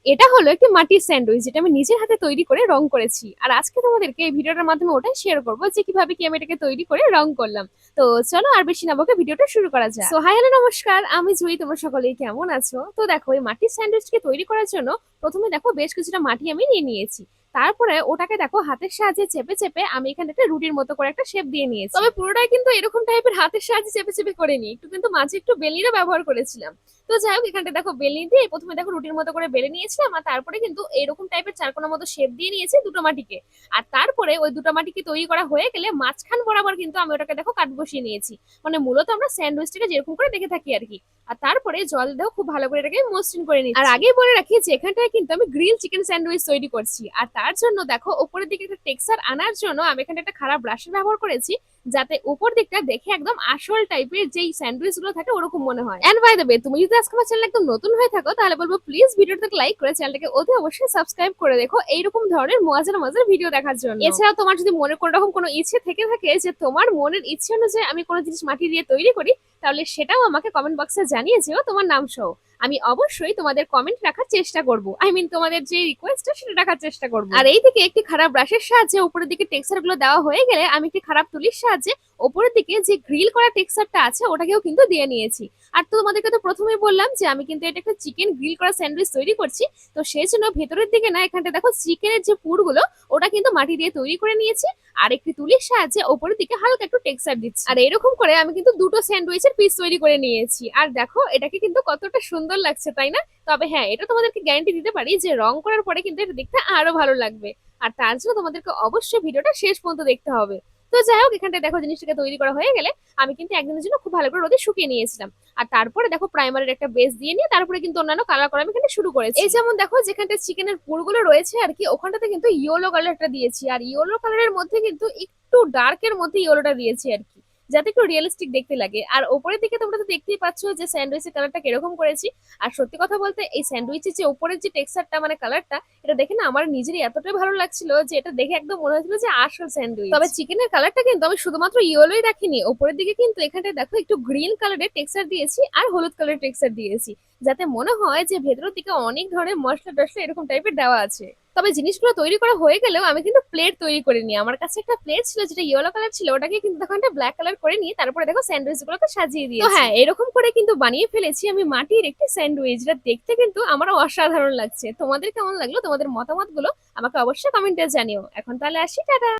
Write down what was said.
এটা হলো একটি মাটির স্যান্ডউইচ যেটা আমি নিজের হাতে তৈরি করে রং করেছি। আর আজকে তোমাদেরকে এই ভিডিওটার মাধ্যমে ওটাই শেয়ার করবো যে কিভাবে কি আমি এটাকে তৈরি করে রং করলাম। তো চলো আর বেশি না বকে ভিডিওটা শুরু করা যাক। সো হাই হ্যালো নমস্কার, আমি জুই। তোমরা সকলেই কেমন আছো? তো দেখো, এই মাটির স্যান্ডউইচকে তৈরি করার জন্য প্রথমে দেখো বেশ কিছুটা মাটি আমি নিয়ে নিয়েছি। তারপরে ওটাকে দেখো হাতের সাহায্যে চেপে চেপে আমি এখানে একটা রুটির মতো করে একটা শেপ দিয়ে নিয়েছি। তবে পুরোটাই কিন্তু এরকম টাইপের হাতের সাহায্যে চেপে চেপে করিনি, একটু কিন্তু মাঝে একটু বেলিরও ব্যবহার করেছিলাম। তো যাই হোক, এখানটা দেখো বেলনি দিয়ে প্রথমে দেখো রুটির মতো করে বেলে নিয়েছিলাম, আর তারপরে কিন্তু এরকম টাইপের চারকোনা মতো শেপ দিয়ে নিয়েছি দুটো মাটিকে। আর তারপরে ওই দুটো মাটিকে তৈরি করা হয়ে গেলে মাঝখান বরাবর কিন্তু আমি ওটাকে দেখো কাট বসিয়ে নিয়েছি। মানে মূলত আমরা স্যান্ডউইচটাকে যেরকম করে দেখে থাকি আর কি। আর তারপরে জল দেও খুব ভালো করে এটাকে মসৃণ করে নিচ্ছি। আর আগেই বলে রাখি যে এখানটায় কিন্তু আমি গ্রিল চিকেন স্যান্ডউইচ তৈরি করছি। আর তার জন্য দেখো উপরের দিকে একটা টেক্সচার আনার জন্য আমি এখানে একটা খারাপ ব্রাশের ব্যবহার করেছি, যাতে উপর দিকটা দেখে একদম আসল টাইপের যেই স্যান্ডউইচ গুলো থাকে ওরকম মনে হয়। এন্ড বাই দ্য ওয়ে, তুমি যদি আজকে আমার চ্যানেল একদম নতুন হয়ে থাকো তাহলে বলবো প্লিজ ভিডিওটাকে লাইক করে চ্যানেলটাকে অতি অবশ্যই সাবস্ক্রাইব করে দেখো এইরকম ধরনের মজার মজার ভিডিও দেখার জন্য। এছাড়াও তোমার যদি মনে কোনো রকম কোনো ইচ্ছে থেকে থাকে যে তোমার মনের ইচ্ছে অনুযায়ী আমি কোনো জিনিস মাটি দিয়ে তৈরি করি, তাহলে সেটাও আমাকে কমেন্ট বক্সে জানিয়ে যেও তোমার নাম সহ। আমি অবশ্যই তোমাদের কমেন্ট রাখার চেষ্টা করব, তোমাদের যে রিকোয়েস্টটা সেটা রাখার চেষ্টা করব। আর এই দিকে একটি খারাপ ব্রাশের সাহায্যে উপরের দিকে টেক্সচার গুলো দেওয়া হয়ে গেলে আমি একটি খারাপ তুলির সাহায্যে ওপরের দিকে যে গ্রিল করা টেক্সচারটা আছে ওটাকেও কিন্তু দিয়ে নিয়েছি। আর তো তোমাদেরকে তো প্রথমেই বললাম যে আমি কিন্তু এটা একটা চিকেন গ্রিল করা স্যান্ডউইচ তৈরি করছি। তো সেই জন্য ভেতরের দিকে না, এখানটা দেখো চিকেনের যে পুরগুলো ওটা কিন্তু মাটি দিয়ে তৈরি করে নিয়েছি। আর একটি তুলির সাহায্যে ওপরের দিকে হালকা একটু টেক্সচার দিচ্ছি। আর এরকম করে আমি কিন্তু দুটো স্যান্ডউইচের পিস তৈরি করে নিয়েছি। আর দেখো এটাকে কিন্তু কতটা সুন্দর লাগছে, তাই না? তবে হ্যাঁ, এটা তোমাদেরকে গ্যারান্টি দিতে পারি যে রং করার পরে কিন্তু এটা দেখতে আরো ভালো লাগবে। আর তার জন্য তোমাদেরকে অবশ্যই ভিডিওটা শেষ পর্যন্ত দেখতে হবে। তো যাই হোক, এখানটা দেখো জিনিসটাকে তৈরি করা হয়ে গেলে আমি কিন্তু একদিনের জন্য খুব ভালো করে রোদে শুকিয়ে নিয়েছিলাম। আর তারপরে দেখো প্রাইমারের একটা বেস দিয়ে নিয়ে তারপরে কিন্তু অন্যান্য কালার করা আমি এখানে শুরু করেছি। এই যেমন দেখো যেখানটা চিকেনের পুরগুলো রয়েছে আর কি, ওখানটাতে কিন্তু ইয়েলো কালারটা দিয়েছি। আর ইয়েলো কালারের মধ্যে কিন্তু একটু ডার্কের মধ্যে ইয়েলোটা দিয়েছি আর কি, যাতে একটু রিয়েলিস্টিক দেখতে লাগে। আর ওপরের দিকে তোমরা তো দেখতেই পাচ্ছ যে স্যান্ডউইচের কালারটা কিরকম করেছি। আর সত্যি কথা বলতে এই স্যান্ডউইচের যে উপরের যে টেক্সচারটা মানে কালারটা, এটা দেখে না আমার নিজেরই এতটাই ভালো লাগছিল যে এটা দেখে একদম মনে হচ্ছিল যে আসল স্যান্ডউইচ। তবে চিকেনের কালারটা কিন্তু আমি শুধুমাত্র ইয়েলোই রাখিনি, ওপরের দিকে কিন্তু এখানটায় দেখো একটু গ্রিন কালারের টেক্সচার দিয়েছি আর হলুদ কালারের টেক্সচার দিয়েছি, যাতে মনে হয় যে ভেতরের দিকে অনেক ধরনের মশলা টশলা এরকম টাইপের দেওয়া আছে। তবে জিনিসগুলো তৈরি করা হয়ে গেলেও আমি কিন্তু প্লেট তৈরি করিনি। আমার কাছে একটা প্লেট ছিল যেটা ইয়েলো কালার ছিল, ওটাকে কিন্তু তখন একটা ব্ল্যাক কালার করে নিয়ে তারপরে দেখো স্যান্ডউইচ গুলোকে সাজিয়ে দিয়েছি। তো হ্যাঁ, এরকম করে কিন্তু বানিয়ে ফেলেছি আমি মাটির একটি স্যান্ডউইচ, যেটা দেখতে কিন্তু আমার অসাধারণ লাগছে। তোমাদের কেমন লাগলো? তোমাদের মতামত গুলো আমাকে অবশ্যই কমেন্টে জানিও। এখন তাহলে আসি, টাটা।